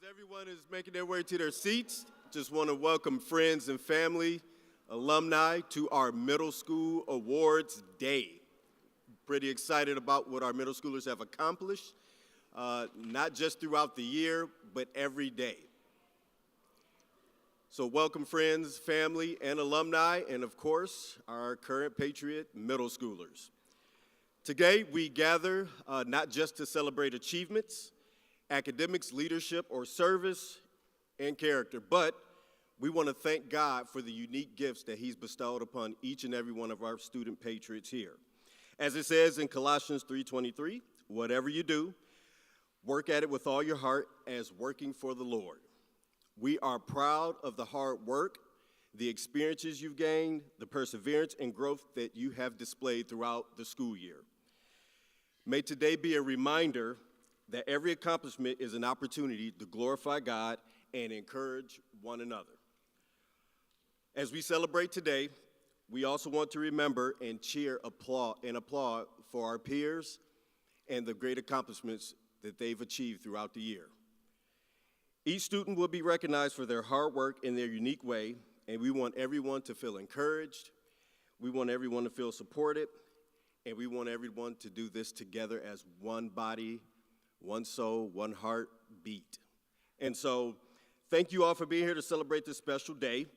As everyone is making their way to their seats, just want to welcome friends and family, alumni to our Middle School Awards Day. Pretty excited about what our middle schoolers have accomplished, not just throughout the year, but every day. So welcome friends, family, and alumni, and of course, our current Patriot middle schoolers. Today, we gather not just to celebrate achievements, academics, leadership, or service and character, but we want to thank God for the unique gifts that He's bestowed upon each and every one of our student patriots here. As it says in Colossians 3:23, whatever you do, work at it with all your heart as working for the Lord. We are proud of the hard work, the experiences you've gained, the perseverance and growth that you have displayed throughout the school year. May today be a reminder that every accomplishment is an opportunity to glorify God and encourage one another. As we celebrate today, we also want to remember and applaud for our peers and the great accomplishments that they've achieved throughout the year. Each student will be recognized for their hard work in their unique way, and we want everyone to feel encouraged, we want everyone to feel supported, and we want everyone to do this together as one body, one soul, one heart beat. And so, thank you all for being here to celebrate this special day.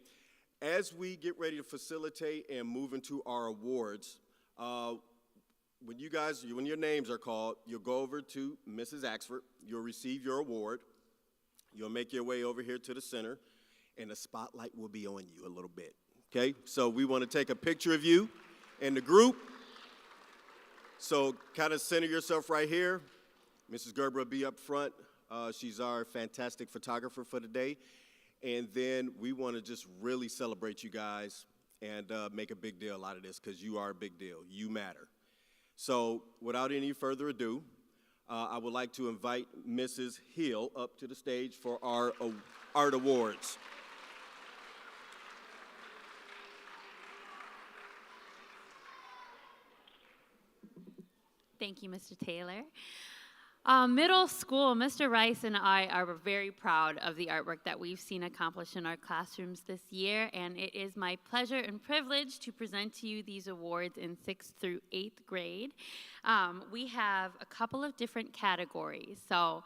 As we get ready to facilitate and move into our awards, when your names are called, you'll go over to Mrs. Axford, you'll receive your award, you'll make your way over here to the center, and the spotlight will be on you a little bit, okay? So we want to take a picture of you and the group. So kind of center yourself right here. Mrs. Gerber will be up front. She's our fantastic photographer for the day. And then we want to just really celebrate you guys and make a big deal out of this because you are a big deal. You matter. So without any further ado, I would like to invite Mrs. Hill up to the stage for our art awards. Thank you, Mr. Taylor. Middle school, Mr. Rice and I are very proud of the artwork that we've seen accomplished in our classrooms this year, and it is my pleasure and privilege to present to you these awards in 6th through 8th grade. We have a couple of different categories, so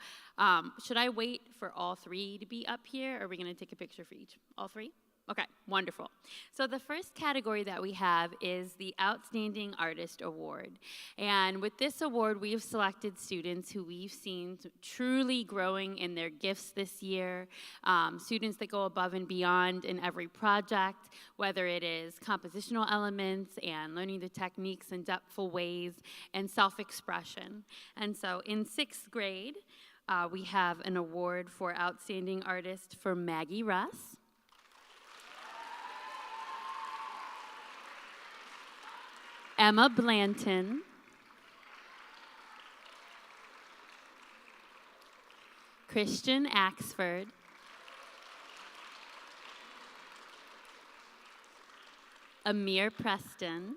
should I wait for all three to be up here, or are we going to take a picture for each? All three? Okay, wonderful. So the first category that we have is the Outstanding Artist Award. And with this award, we've selected students who we've seen truly growing in their gifts this year, students that go above and beyond in every project, whether it is compositional elements and learning the techniques in depthful ways and self-expression. And so in 6th grade, we have an award for Outstanding Artist for Maggie Russ. Emma Blanton, Christian Axford, Amir Preston,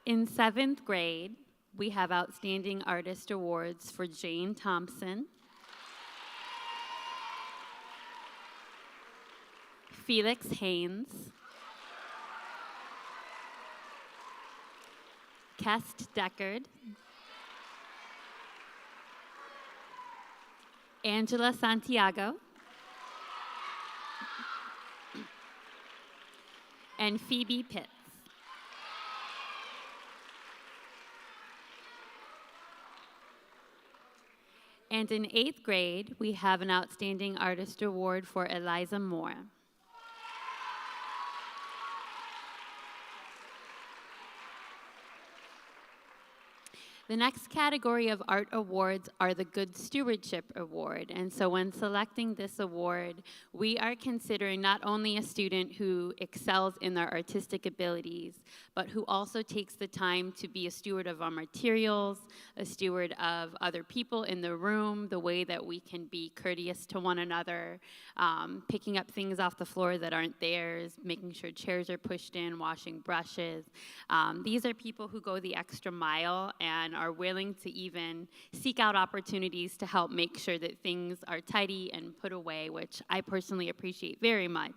in 7th grade, we have Outstanding Artist Awards for Jane Thompson, Felix Haynes, Kest Deckard, Angela Santiago, and Phoebe Pitts. And in 8th grade, we have an Outstanding Artist Award for Eliza Moore. The next category of art awards are the Good Stewardship Award. And so when selecting this award, we are considering not only a student who excels in their artistic abilities, but who also takes the time to be a steward of our materials, a steward of other people in the room, the way that we can be courteous to one another, picking up things off the floor that aren't theirs, making sure chairs are pushed in, washing brushes. These are people who go the extra mile and are willing to even seek out opportunities to help make sure that things are tidy and put away, which I personally appreciate very much.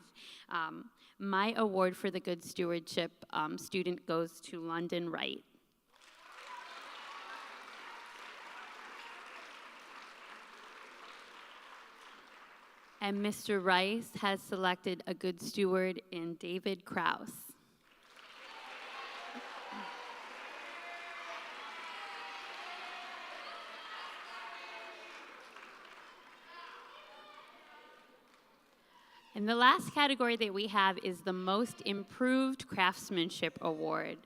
My award for the Good Stewardship student goes to London Wright. And Mr. Rice has selected a good steward in David Krause. And the last category that we have is the Most Improved Craftsmanship Award.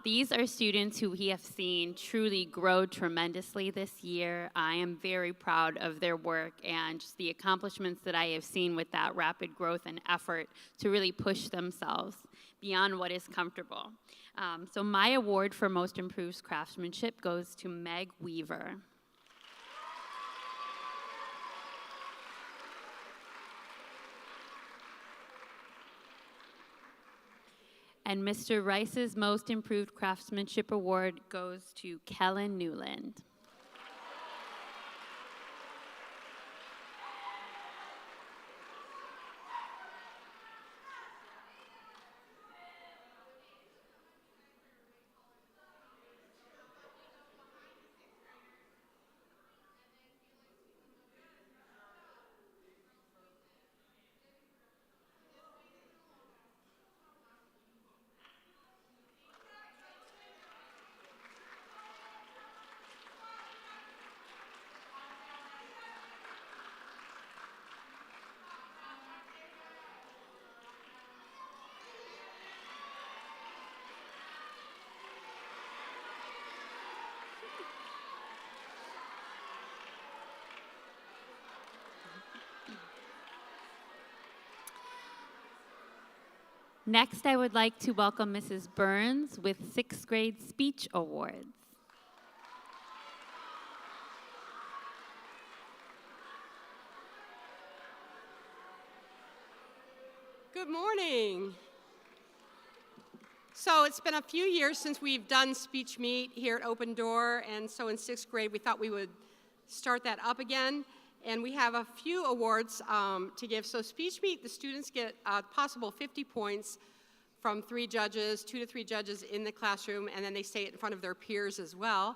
These are students who we have seen truly grow tremendously this year. I am very proud of their work and just the accomplishments that I have seen with that rapid growth and effort to really push themselves beyond what is comfortable. So my award for Most Improved Craftsmanship goes to Meg Weaver. And Mr. Rice's Most Improved Craftsmanship Award goes to Kellen Newland. Next, I would like to welcome Mrs. Burns with 6th grade speech awards. Good morning. So it's been a few years since we've done Speech Meet here at Open Door, and so in 6th grade we thought we would start that up again. And we have a few awards to give. So Speech Meet, the students get a possible 50 points from 3 judges, 2 to 3 judges in the classroom, and then they say it in front of their peers as well.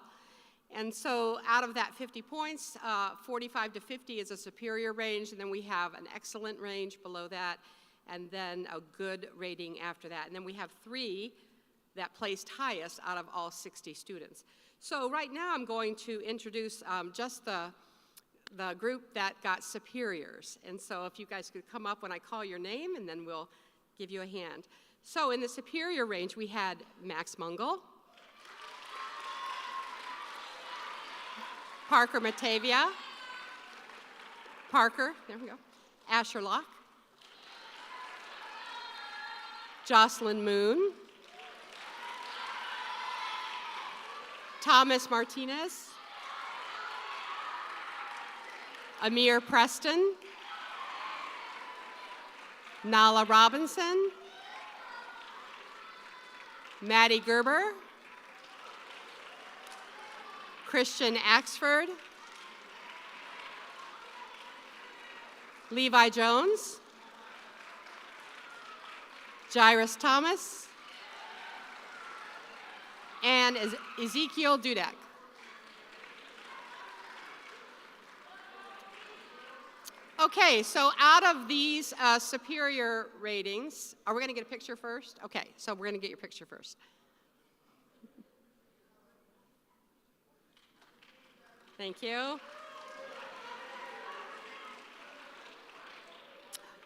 And so out of that 50 points, 45 to 50 is a superior range, and then we have an excellent range below that, and then a good rating after that. And then we have 3 that placed highest out of all 60 students. So right now I'm going to introduce just the group that got superiors. And so if you guys could come up when I call your name, and then we'll give you a hand. So in the superior range, we had Max Mungle, Parker Matavia, Parker, there we go, Asher Locke, Jocelyn Moon, Thomas Martinez, Amir Preston, Nala Robinson, Maddie Gerber, Christian Axford, Levi Jones, Jairus Thomas, and Ezekiel Dudek. Okay, so out of these superior ratings, are we going to get a picture first? Okay, so we're going to get your picture first. Thank you.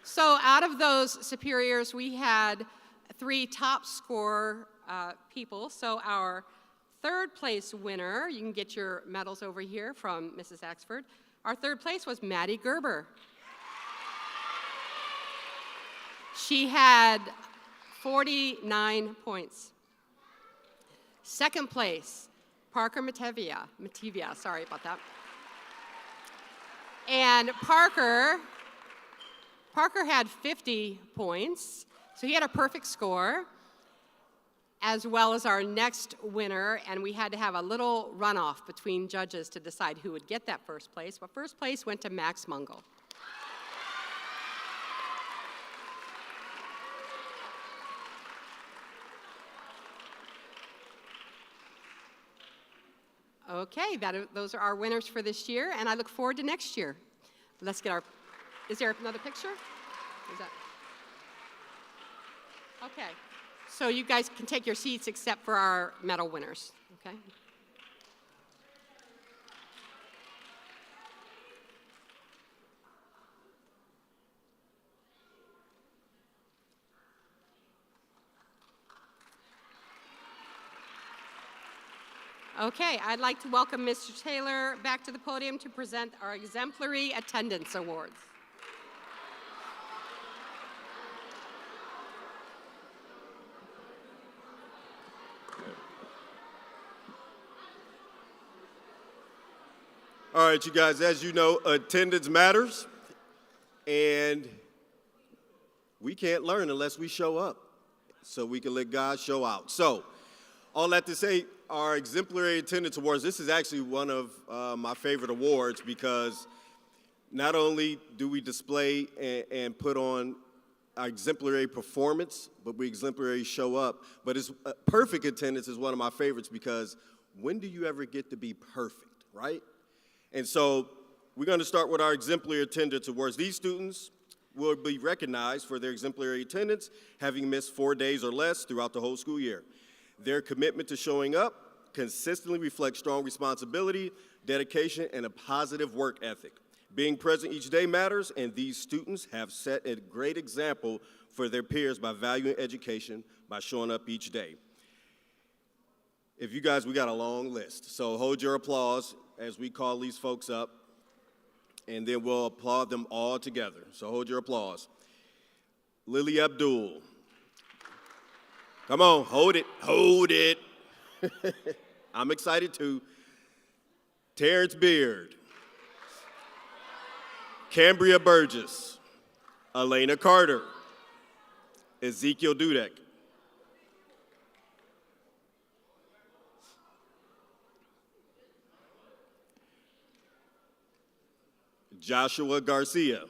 So out of those superiors, we had 3 top score people. So our third place winner, you can get your medals over here from Mrs. Axford. Our third place was Maddie Gerber. She had 49 points. Second place, Parker Matevia, sorry about that. And Parker had 50 points, so he had a perfect score, as well as our next winner, and we had to have a little runoff between judges to decide who would get that first place. But first place went to Max Mungle. Okay, those are our winners for this year, and I look forward to next year. Let's get is there another picture? Okay, so you guys can take your seats except for our medal winners, okay? Okay, I'd like to welcome Mr. Taylor back to the podium to present our Exemplary Attendance Awards. All right, you guys, as you know, attendance matters, and we can't learn unless we show up, so we can let God show out. So, all that to say, our Exemplary Attendance Awards, this is actually one of my favorite awards because not only do we display and put on our exemplary performance, but we exemplary show up. But it's perfect attendance is one of my favorites because when do you ever get to be perfect, right? And so we're going to start with our Exemplary Attendance Awards. These students will be recognized for their exemplary attendance, having missed 4 days or less throughout the whole school year. Their commitment to showing up consistently reflects strong responsibility, dedication, and a positive work ethic. Being present each day matters, and these students have set a great example for their peers by valuing education, by showing up each day. If you guys, we got a long list, so hold your applause as we call these folks up, and then we'll applaud them all together. So hold your applause. Lily Abdul. Come on, hold it, hold it. I'm excited too. Terrence Beard. Cambria Burgess. Elena Carter. Ezekiel Dudek. Joshua Garcia.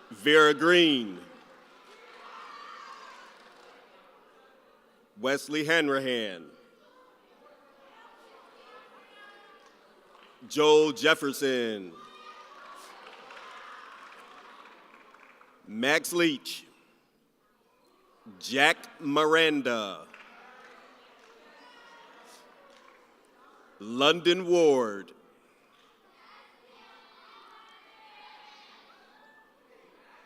Vera Green. Wesley Hanrahan. Joel Jefferson. Max Leach. Jack Miranda. London Ward.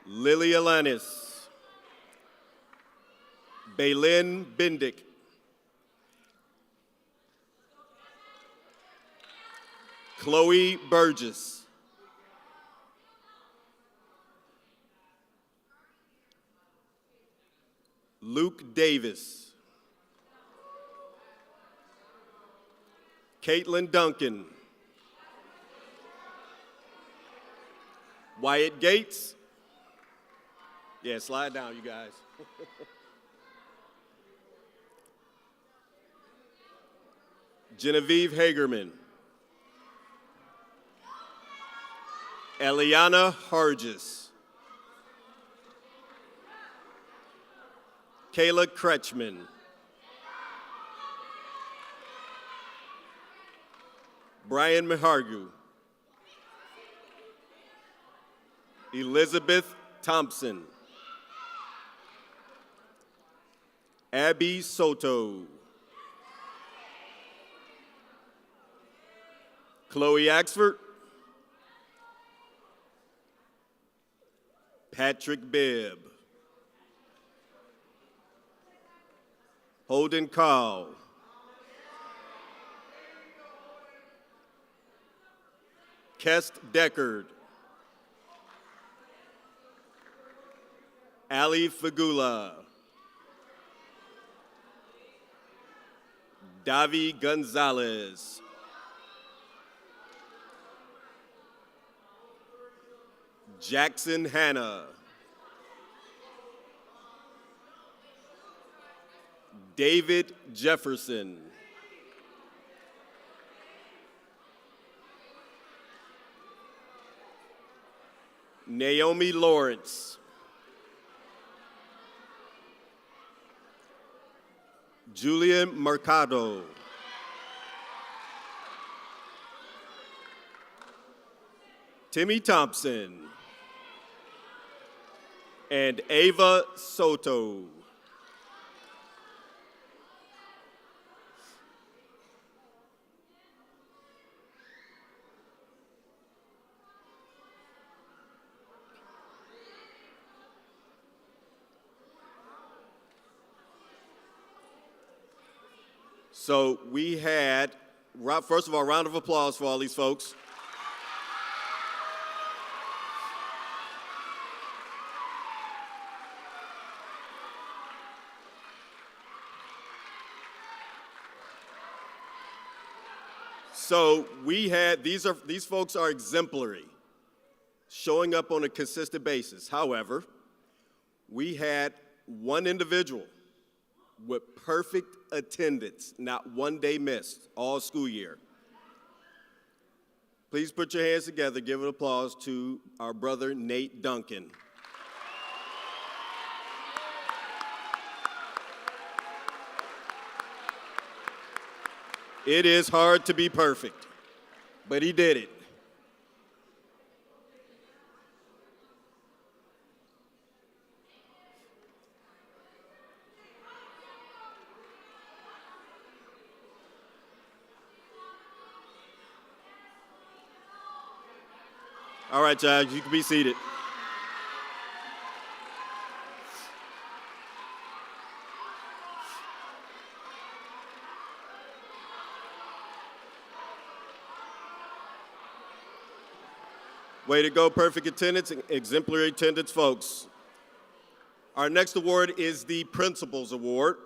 Lily Alanis. Baylin Bendick. Chloe Burgess. Luke Davis. Caitlin Duncan. Wyatt Gates. Yeah, slide down, you guys. Genevieve Hagerman. Eliana Hargis. Kayla Kretschman. Brian Mihargu. Elizabeth Thompson. Abby Soto. Chloe Axford. Patrick Bibb. Holden Carl. Kest Deckard. Ali Fagula. Davi Gonzalez. Jackson Hanna. David Jefferson. Naomi Lawrence. Julian Mercado. Timmy Thompson. And Ava Soto. So we had, first of all, round of applause for all these folks. So we had, these folks are exemplary, showing up on a consistent basis. However, we had one individual with perfect attendance, not one day missed, all school year. Please put your hands together, give an applause to our brother Nate Duncan. It is hard to be perfect, but he did it. All right, Josh, you can be seated. Way to go, perfect attendance, exemplary attendance, folks. Our next award is the Principals Award.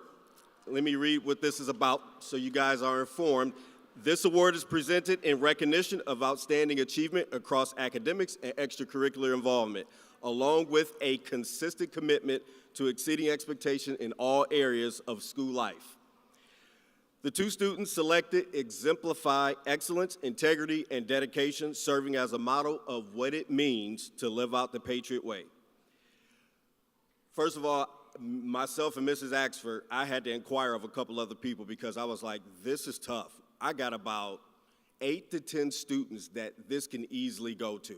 Let me read what this is about so you guys are informed. This award is presented in recognition of outstanding achievement across academics and extracurricular involvement, along with a consistent commitment to exceeding expectation in all areas of school life. The two students selected exemplify excellence, integrity, and dedication, serving as a model of what it means to live out the Patriot way. First of all, myself and Mrs. Axford, I had to inquire of a couple other people because I was like, this is tough. I got about 8 to 10 students that this can easily go to.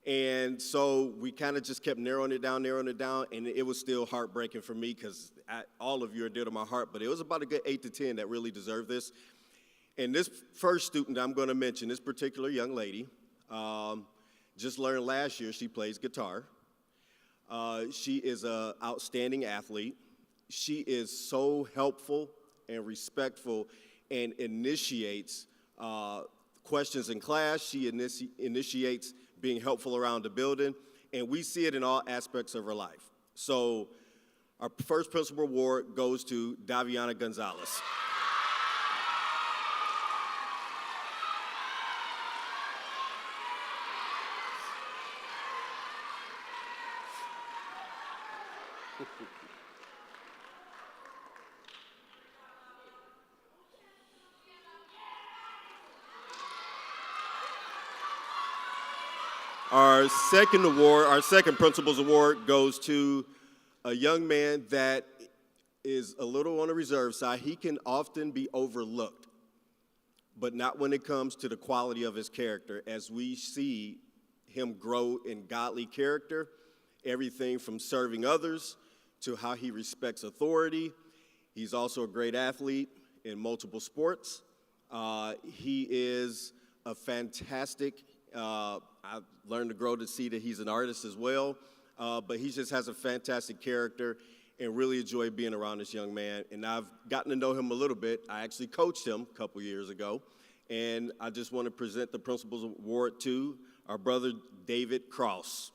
And so we kind of just kept narrowing it down, and it was still heartbreaking for me because all of you are dear to my heart, but it was about a good 8 to 10 that really deserved this. And this first student I'm going to mention, this particular young lady, just learned last year she plays guitar. She is an outstanding athlete. She is so helpful and respectful and initiates questions in class. She initiates being helpful around the building, and we see it in all aspects of her life. So our first principal award goes to Daviana Gonzalez. Our second Principals Award goes to a young man that is a little on the reserve side. He can often be overlooked, but not when it comes to the quality of his character. As we see him grow in godly character, everything from serving others to how he respects authority. He's also a great athlete in multiple sports. He is a fantastic I've learned to grow to see that he's an artist as well, but he just has a fantastic character, and really enjoy being around this young man. And I've gotten to know him a little bit. I actually coached him a couple years ago. And I just want to present the Principal's Award to our brother, David Cross.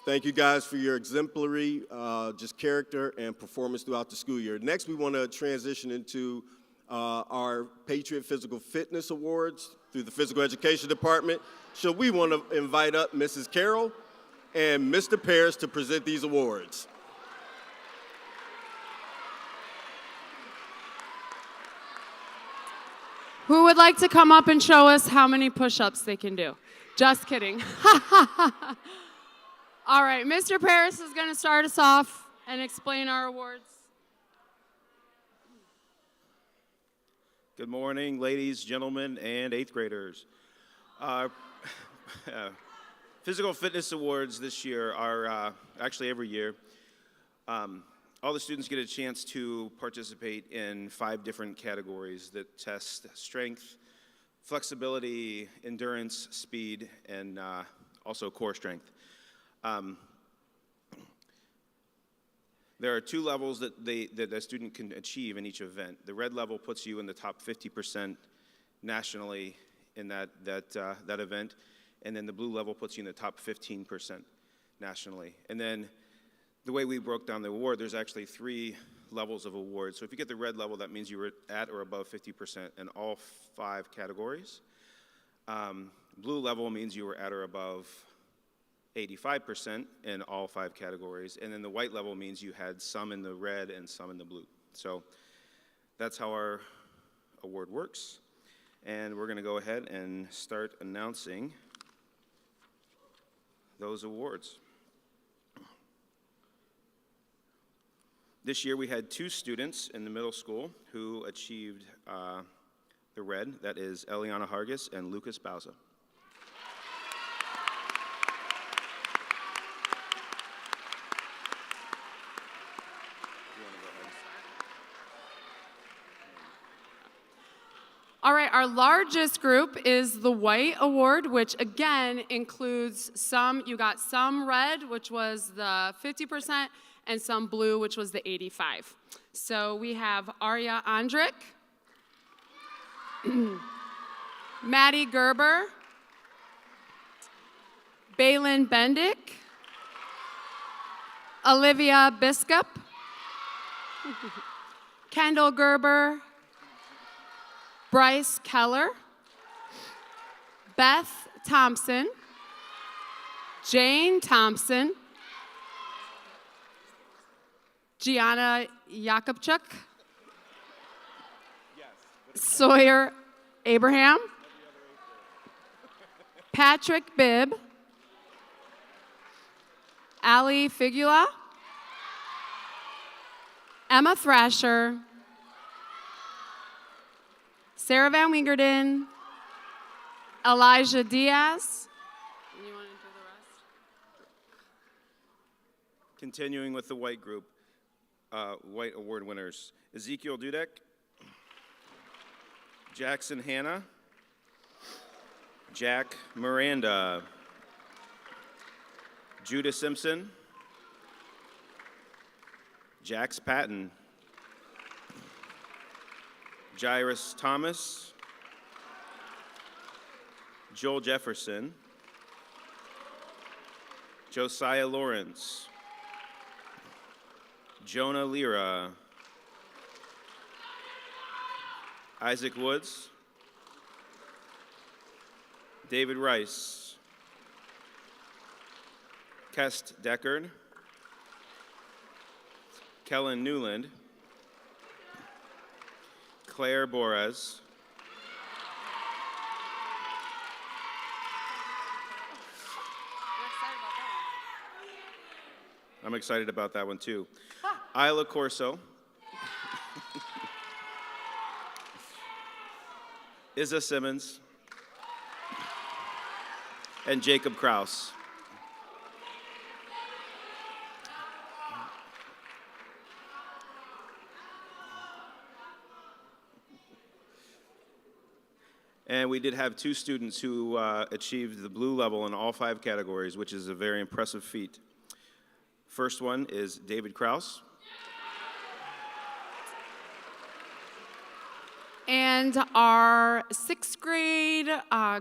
Thank you guys for your exemplary just character and performance throughout the school year. Next, we want to transition into our Patriot Physical Fitness Awards through the Physical Education Department. So we want to invite up Mrs. Carroll and Mr. Paris to present these awards. Who would like to come up and show us how many push-ups they can do? Just kidding. All right, Mr. Paris is going to start us off and explain our awards. Good morning, ladies, gentlemen, and 8th graders. Physical Fitness Awards this year are actually every year. All the students get a chance to participate in 5 different categories that test strength, flexibility, endurance, speed, and also core strength. There are 2 levels that a student can achieve in each event. The red level puts you in the top 50% nationally in that event, and then the blue level puts you in the top 15% nationally. And then the way we broke down the award, there's actually 3 levels of awards. So if you get the red level, that means you were at or above 50% in all 5 categories. Blue level means you were at or above 85% in all 5 categories, and then the white level means you had some in the red and some in the blue. So that's how our award works, and we're going to go ahead and start announcing those awards. This year we had 2 students in the middle school who achieved the red. That is Eliana Hargis and Lucas Bauza. All right, our largest group is the white award, which again includes you got some red, which was the 50%, and some blue, which was the 85. So we have Arya Andrick, Maddie Gerber, Baylin Bendick, Olivia Biskup, Kendall Gerber, Bryce Keller, Beth Thompson, Jane Thompson, Gianna Yakubchuk, Sawyer Abraham, Patrick Bibb, Ali Figula, Emma Thrasher, Sarah Van Wingerden, Elijah Diaz. You want to do the rest? Continuing with the white group, white award winners: Ezekiel Dudek, Jackson Hanna, Jack Miranda, Judah Simpson, Jax Patton, Jairus Thomas, Joel Jefferson, Josiah Lawrence, Jonah Lira, Isaac Woods, David Rice, Kest Deckard, Kellen Newland, Claire Borez, I'm excited about that one too. Isla Corso, Izza Simmons, and Jacob Kraus. And we did have 2 students who achieved the blue level in all 5 categories, which is a very impressive feat. First one is David Kraus. And our 6th grade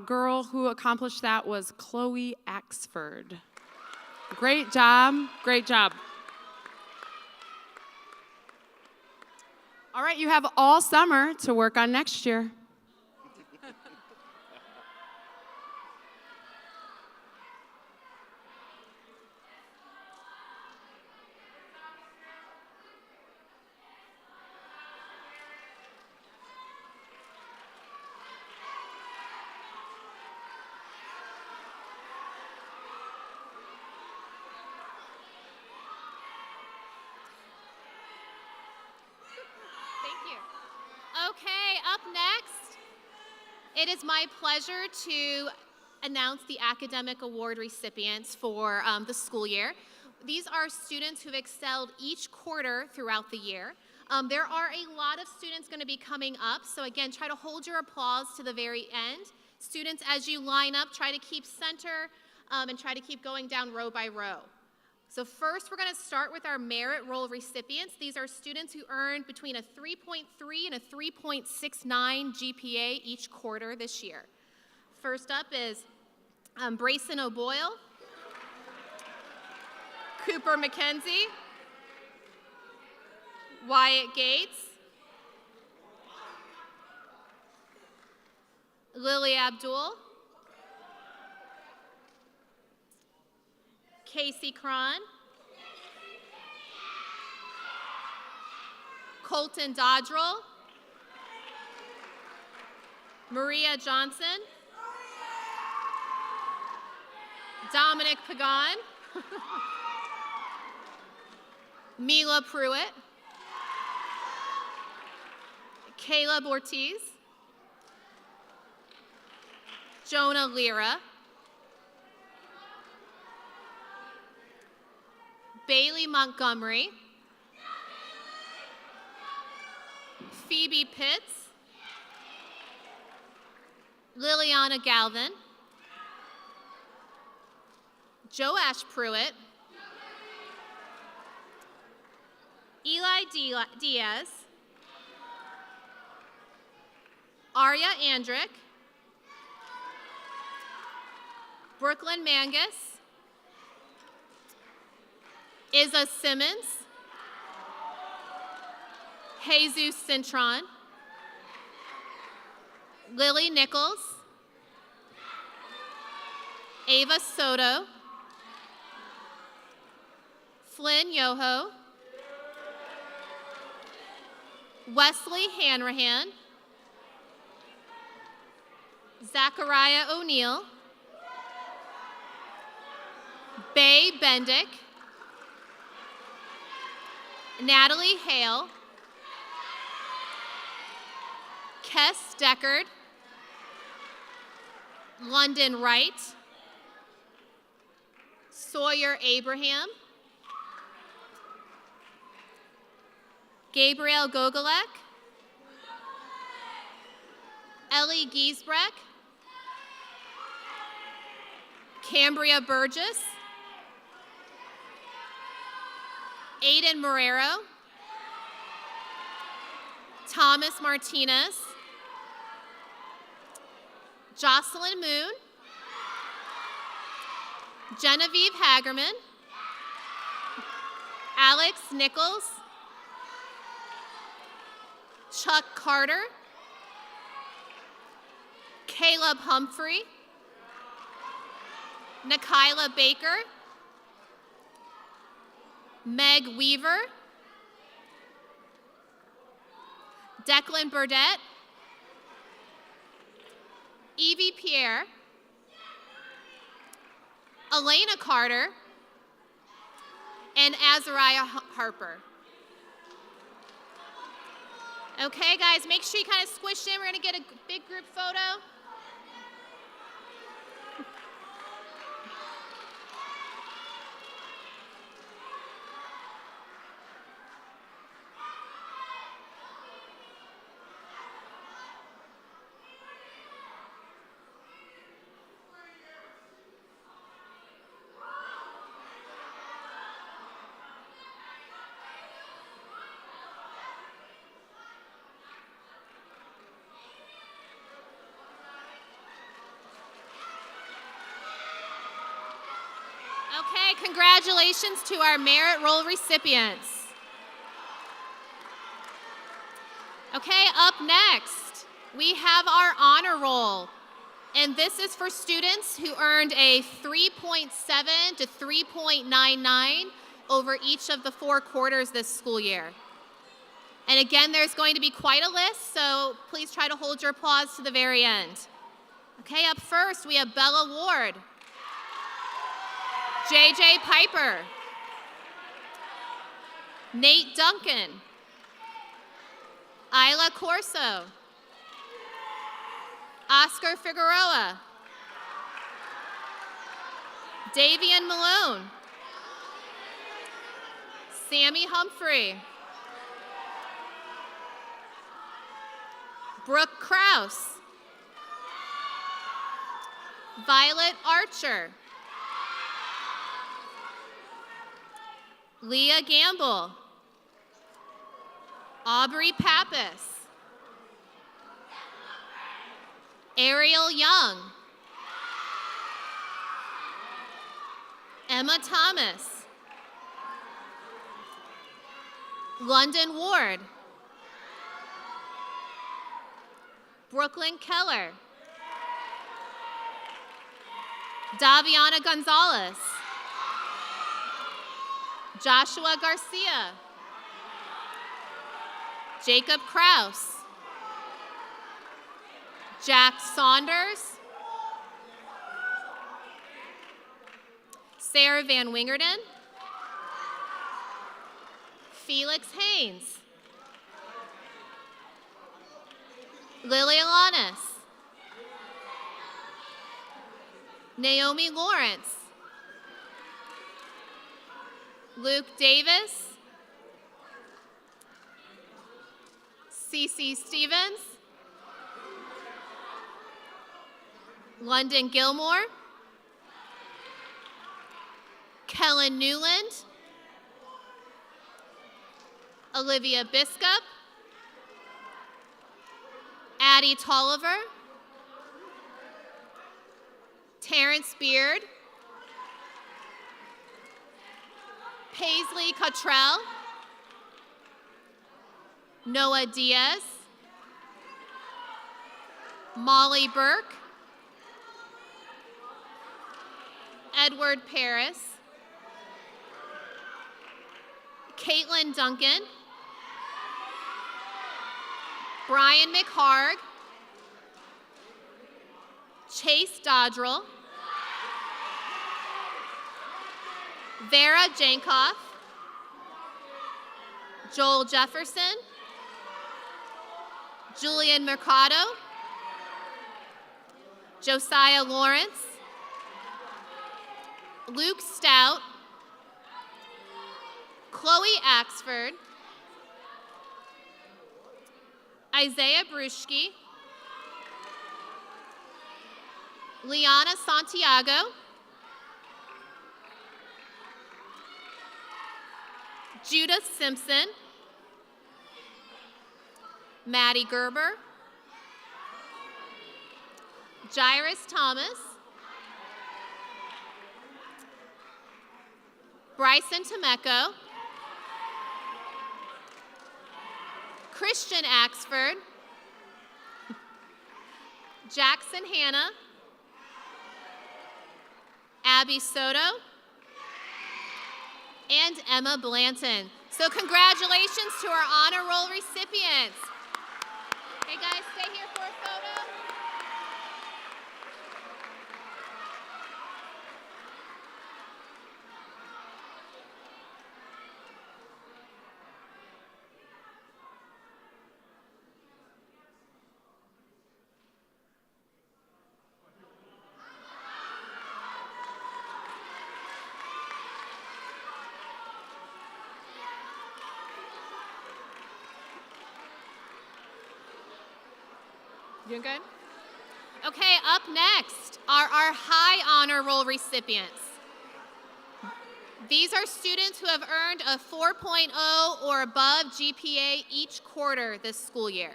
girl who accomplished that was Chloe Axford. Great job, great job. All right, you have all summer to work on next year. Thank you. Okay, up next, it is my pleasure to announce the academic award recipients for the school year. These are students who've excelled each quarter throughout the year. There are a lot of students going to be coming up, so again, try to hold your applause to the very end. Students, as you line up, try to keep center and try to keep going down row by row. So first, we're going to start with our merit roll recipients. These are students who earned between a 3.3 and a 3.69 GPA each quarter this year. First up is Brayson O'Boyle, Cooper McKenzie, Wyatt Gates, Lily Abdul, Casey Cron, Colton Dodrell, Maria Johnson, Dominic Pagan, Mila Pruitt, Caleb Ortiz, Jonah Lira, Bailey Montgomery, Phoebe Pitts, Liliana Galvin, Joash Pruitt, Eli Diaz, Arya Andrick, Brooklyn Mangus, Izza Simmons, Jesus Cintron, Lily Nichols, Ava Soto, Flynn Yoho, Wesley Hanrahan, Zachariah O'Neill, Bay Bendick, Natalie Hale, Kess Deckard, London Wright, Sawyer Abraham, Gabriel Gogolek, Ellie Giesbrecht, Cambria Burgess, Aiden Marrero, Thomas Martinez, Jocelyn Moon, Genevieve Hagerman, Alex Nichols, Chuck Carter, Caleb Humphrey, Nikayla Baker, Meg Weaver, Declan Burdette, Evie Pierre, Elena Carter, and Azariah Harper. Okay, guys, make sure you kind of squish in. We're going to get a big group photo. Okay, congratulations to our Merit Roll recipients. Okay, up next, we have our Honor Roll. And this is for students who earned a 3.7 to 3.99 over each of the 4 quarters this school year. And again, there's going to be quite a list, so please try to hold your applause to the very end. Okay, up first, we have Bella Ward, JJ Piper, Nate Duncan, Isla Corso, Oscar Figueroa, Davian Malone, Sammy Humphrey, Brooke Kraus, Violet Archer, Leah Gamble, Aubrey Pappas, Ariel Young, Emma Thomas, London Ward, Brooklyn Keller, Daviana Gonzalez, Joshua Garcia, Jacob Kraus, Jack Saunders, Sarah Van Wingerden, Felix Haynes, Lily Alanis, Naomi Lawrence, Luke Davis, Cece Stevens, London Gilmore, Kellen Newland, Olivia Biscup, Addie Tolliver, Terrence Beard, Paisley Cottrell, Noah Diaz, Molly Burke, Edward Paris, Caitlin Duncan, Brian McHarg, Chase Dodrell, Vera Jankoff, Joel Jefferson, Julian Mercado, Josiah Lawrence, Luke Stout, Chloe Axford, Isaiah Bruschke, Liana Santiago, Judith Simpson, Maddie Gerber, Jairus Thomas, Bryson Temeko, Christian Axford, Jackson Hanna, Abby Soto, and Emma Blanton. So congratulations to our honor roll recipients. Hey guys, stay here for a photo. Doing good? Okay, up next are our high honor roll recipients. These are students who have earned a 4.0 or above GPA each quarter this school year.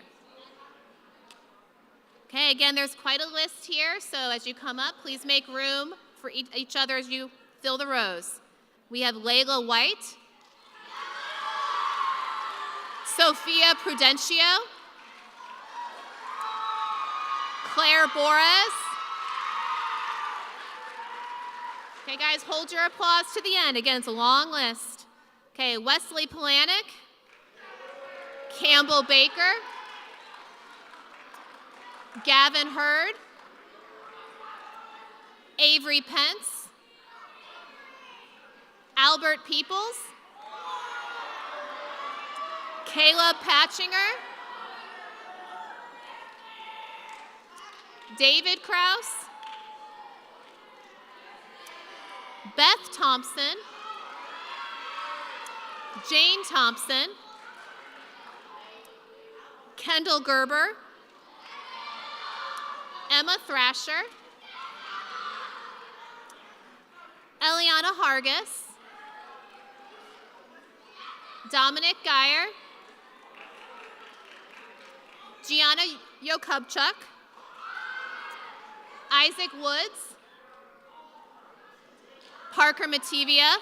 Okay, again, there's quite a list here, so as you come up, please make room for each other as you fill the rows. We have Layla White, Sophia Prudencio, Claire Borres. Okay, guys, hold your applause to the end. Again, it's a long list. Okay, Wesley Polanic, Campbell Baker, Gavin Hurd, Avery Pence, Albert Peoples, Caleb Patchinger, David Kraus, Beth Thompson, Jane Thompson, Kendall Gerber, Emma Thrasher, Eliana Hargis, Dominic Geyer, Gianna Yokubchuk, Isaac Woods, Parker Matevia,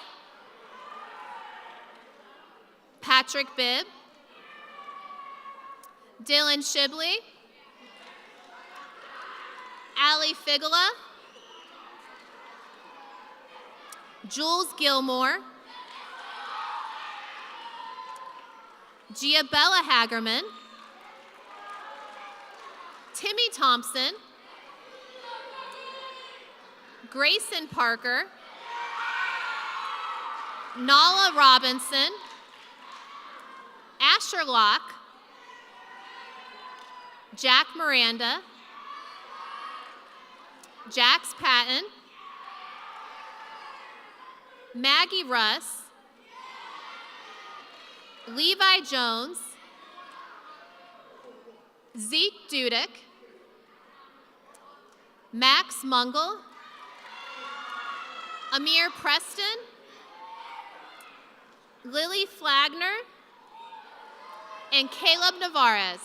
Patrick Bibb, Dylan Shibley, Allie Figula, Jules Gilmore, Giabella Hagerman, Timmy Thompson, Grayson Parker, Nala Robinson, Asher Locke, Jack Miranda, Jax Patton, Maggie Russ, Levi Jones, Zeke Dudek, Max Mungle, Amir Preston, Lily Flagner, and Caleb Navarez.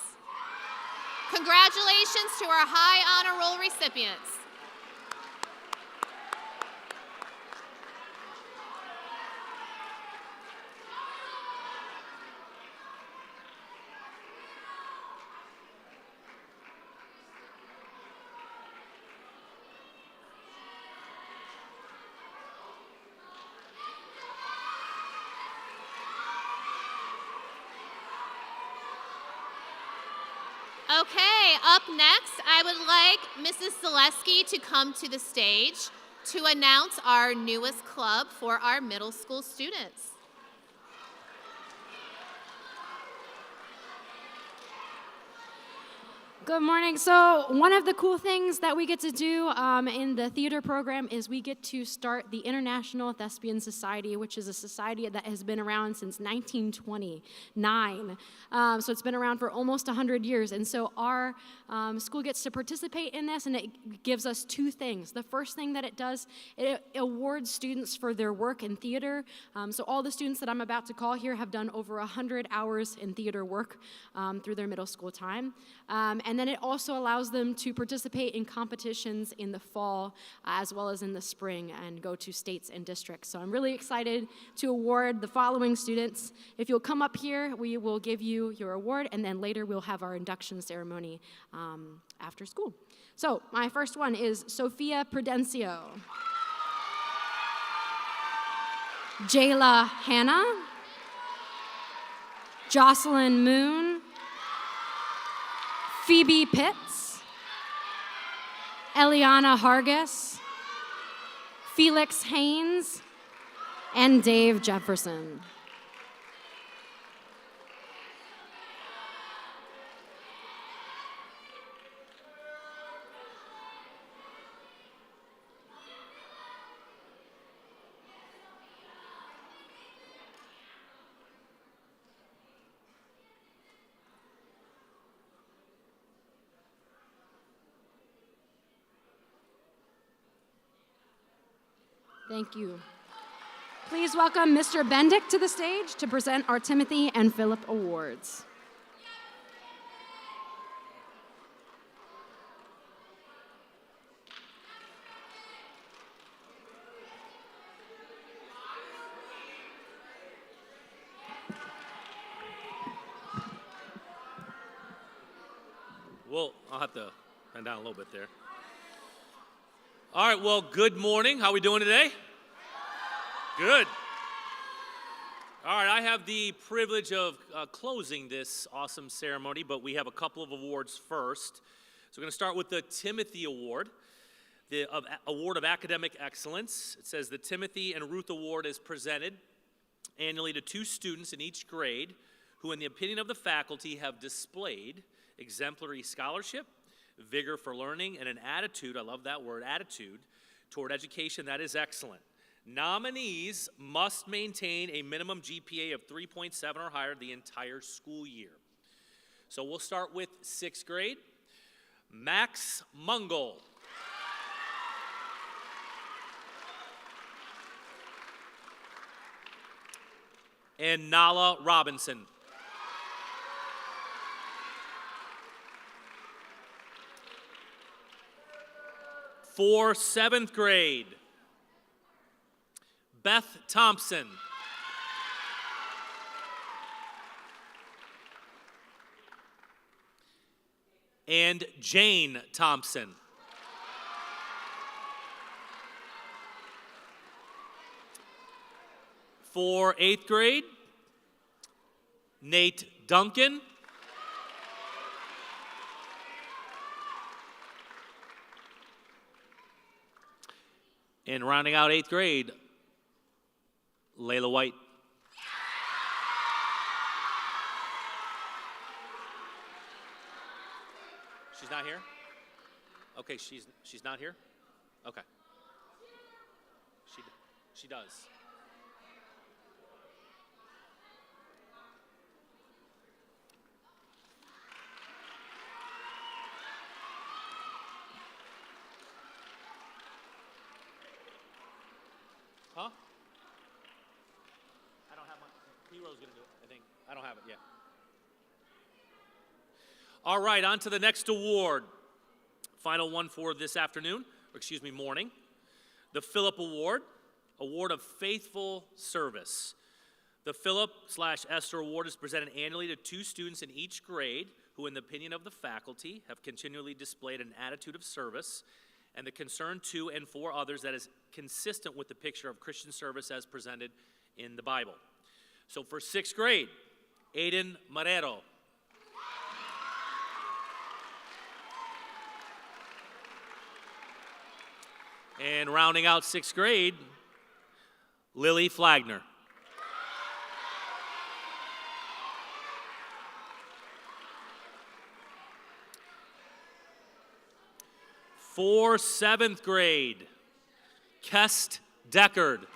Congratulations to our high honor roll recipients. Okay, up next, I would like Mrs. Zaleski to come to the stage to announce our newest club for our middle school students. Good morning. So one of the cool things that we get to do in the theater program is we get to start the International Thespian Society, which is a society that has been around since 1929. So it's been around for almost 100 years. And so our school gets to participate in this, and it gives us two things. The first thing that it does, it awards students for their work in theater. So all the students that I'm about to call here have done over 100 hours in theater work through their middle school time. And then it also allows them to participate in competitions in the fall as well as in the spring and go to states and districts. So I'm really excited to award the following students. If you'll come up here, we will give you your award, and then later we'll have our induction ceremony after school. So my first one is Sophia Prudencio, Jayla Hanna, Jocelyn Moon, Phoebe Pitts, Eliana Hargis, Felix Haynes, and Dave Jefferson. Thank you. Please welcome Mr. Bendick to the stage to present our Timothy and Philip Awards. Well, I'll have to bend down a little bit there. All right, well, good morning. How are we doing today? Good. All right, I have the privilege of closing this awesome ceremony, but we have a couple of awards first. So we're going to start with the Timothy Award, the Award of Academic Excellence. It says the Timothy and Ruth Award is presented annually to 2 students in each grade who, in the opinion of the faculty, have displayed exemplary scholarship, vigor for learning, and an attitude, I love that word, attitude, toward education that is excellent. Nominees must maintain a minimum GPA of 3.7 or higher the entire school year. So we'll start with 6th grade. Max Mungle. And Nala Robinson. For 7th grade, Beth Thompson. And Jane Thompson. For 8th grade, Nate Duncan. And rounding out 8th grade, Layla White. She's not here? Okay, she's not here? Okay. She does. Huh? I don't have my, Hero's gonna do it, I think. I don't have it yet. All right, on to the next award. Final one for this afternoon, or excuse me, morning. The Philip Award, Award of Faithful Service. The Philip/Esther Award is presented annually to 2 students in each grade who, in the opinion of the faculty, have continually displayed an attitude of service and the concern to and for others that is consistent with the picture of Christian service as presented in the Bible. So for 6th grade, Aiden Marrero. And rounding out 6th grade, Lily Flagner. For 7th grade, Kest Deckard.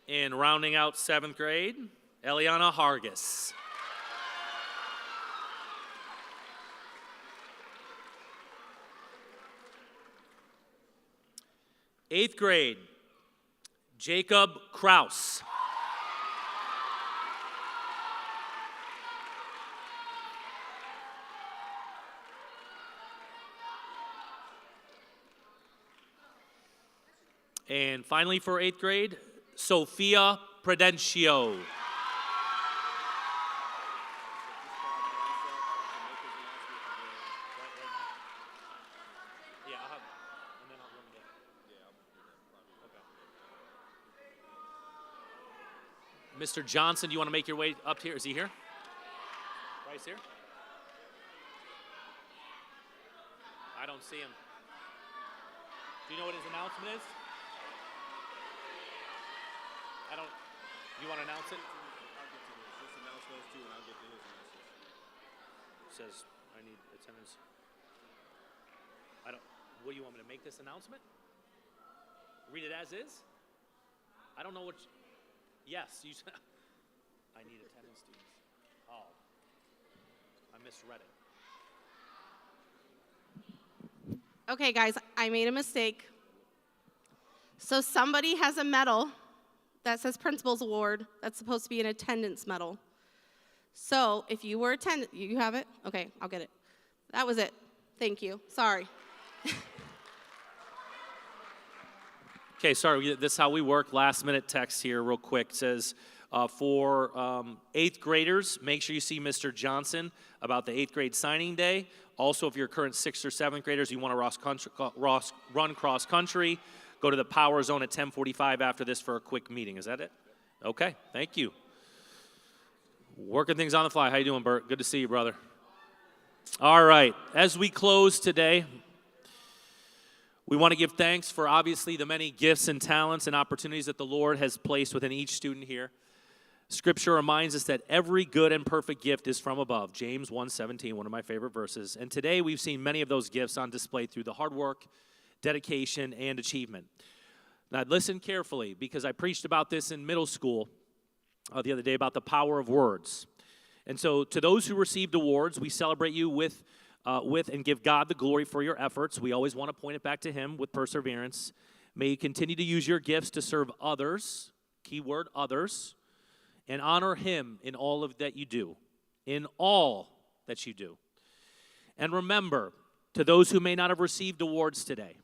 And rounding out 7th grade, Eliana Hargis. Eighth grade, Jacob Kraus. And finally for 8th grade, Sophia Prudencio. Mr. Johnson, do you want to make your way up here? Is he here? Bryce here? I don't see him. Do you know what his announcement is? I don't. You want to announce it? I'll get to his. Just announce those two and I'll get to his announcement. Says, I need attendance. I don't. What do you want me to make this announcement? Read it as is? I don't know what. Yes, you said. I need attendance students. Oh. misread it. Okay, guys, I made a mistake. So somebody has a medal that says Principal's Award that's supposed to be an attendance medal. So if you were attendant, you have it? Okay, I'll get it. That was it. Thank you. Sorry. Okay, sorry, this is how we work. Last minute text here real quick. It says, for 8th graders, make sure you see Mr. Johnson about the 8th grade signing day. Also, if you're current 6th or 7th graders, you want to run cross country, go to the Power Zone at 10:45 after this for a quick meeting. Is that it? Okay, thank you. Working things on the fly. How you doing, Bert? Good to see you, brother. All right, as we close today, we want to give thanks for obviously the many gifts and talents and opportunities that the Lord has placed within each student here. Scripture reminds us that every good and perfect gift is from above. James 1:17, one of my favorite verses. And today we've seen many of those gifts on display through the hard work, dedication, and achievement. Now listen carefully, because I preached about this in middle school the other day about the power of words. And so to those who received awards, we celebrate you with and give God the glory for your efforts. We always want to point it back to Him with perseverance. May you continue to use your gifts to serve others, keyword others, and honor Him in all of that you do, in all that you do. And remember, to those who may not have received awards today,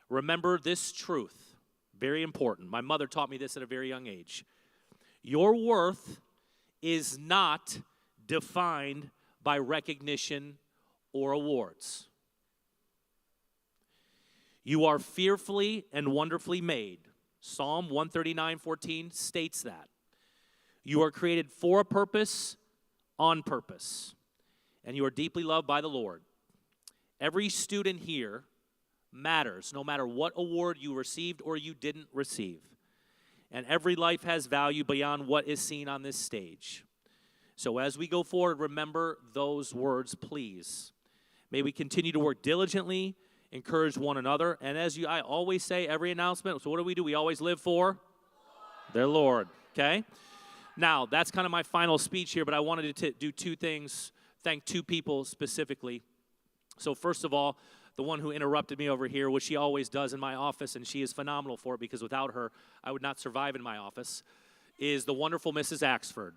remember this truth, very important. My mother taught me this at a very young age. Your worth is not defined by recognition or awards. You are fearfully and wonderfully made. Psalm 139:14 states that. You are created for a purpose, on purpose, and you are deeply loved by the Lord. Every student here matters, no matter what award you received or you didn't receive. And every life has value beyond what is seen on this stage. So as we go forward, remember those words, please. May we continue to work diligently, encourage one another, and I always say, every announcement, so what do? We always live for? Their Lord, okay? Now, that's kind of my final speech here, but I wanted to do two things, thank two people specifically. So first of all, the one who interrupted me over here, which she always does in my office, and she is phenomenal for it, because without her, I would not survive in my office, is the wonderful Mrs. Axford.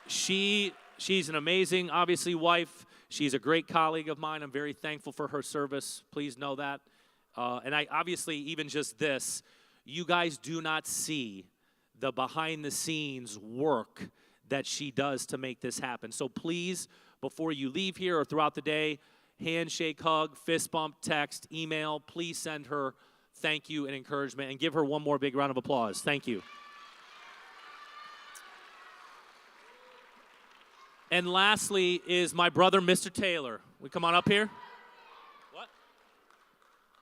She's an amazing, obviously, wife. She's a great colleague of mine. I'm very thankful for her service. Please know that. And I obviously, even just this, you guys do not see the behind-the-scenes work that she does to make this happen. So please, before you leave here or throughout the day, handshake, hug, fist bump, text, email, please send her thank you and encouragement, and give her one more big round of applause. Thank you. And lastly is my brother, Mr. Taylor. We come on up here. What?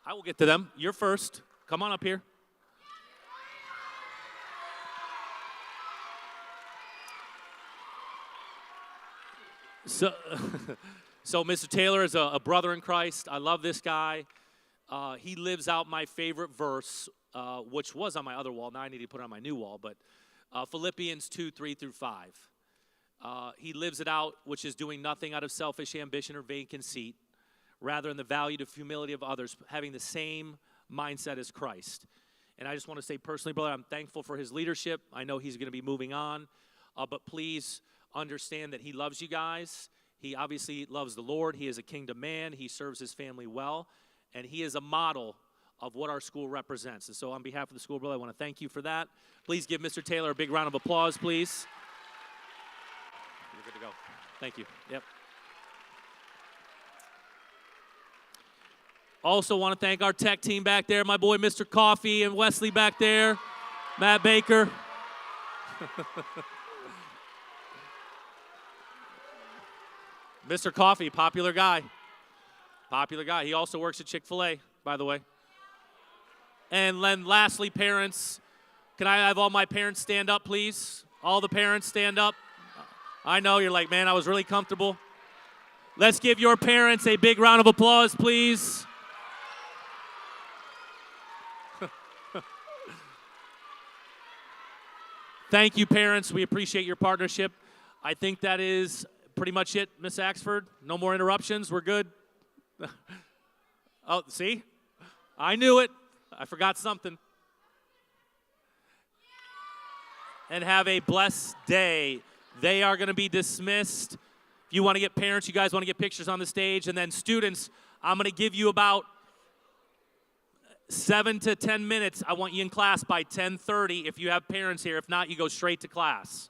I will get to them. You're first. Come on up here. So Mr. Taylor is a brother in Christ. I love this guy. He lives out my favorite verse, which was on my other wall. Now I need to put it on my new wall, but Philippians 2:3-5. He lives it out, which is doing nothing out of selfish ambition or vain conceit, rather in the value of humility of others, having the same mindset as Christ. And I just want to say personally, brother, I'm thankful for his leadership. I know he's going to be moving on, but please understand that he loves you guys. He obviously loves the Lord. He is a kingdom man. He serves his family well, and he is a model of what our school represents. And so on behalf of the school, brother, I want to thank you for that. Please give Mr. Taylor a big round of applause, please. You're good to go. Thank you. Yep. Also want to thank our tech team back there, my boy Mr. Coffee and Wesley back there, Matt Baker. Mr. Coffee, popular guy. Popular guy. He also works at Chick-fil-A, by the way. And then lastly, parents. Can I have all my parents stand up, please? All the parents stand up. I know you're like, man, I was really comfortable. Let's give your parents a big round of applause, please. Thank you, parents. We appreciate your partnership. I think that is pretty much it, Miss Axford. No more interruptions. We're good. Oh, see? I knew it. I forgot something. And have a blessed day. They are going to be dismissed. If you want to get parents, you guys want to get pictures on the stage. And then students, I'm going to give you about 7 to 10 minutes. I want you in class by 10:30 if you have parents here. If not, you go straight to class.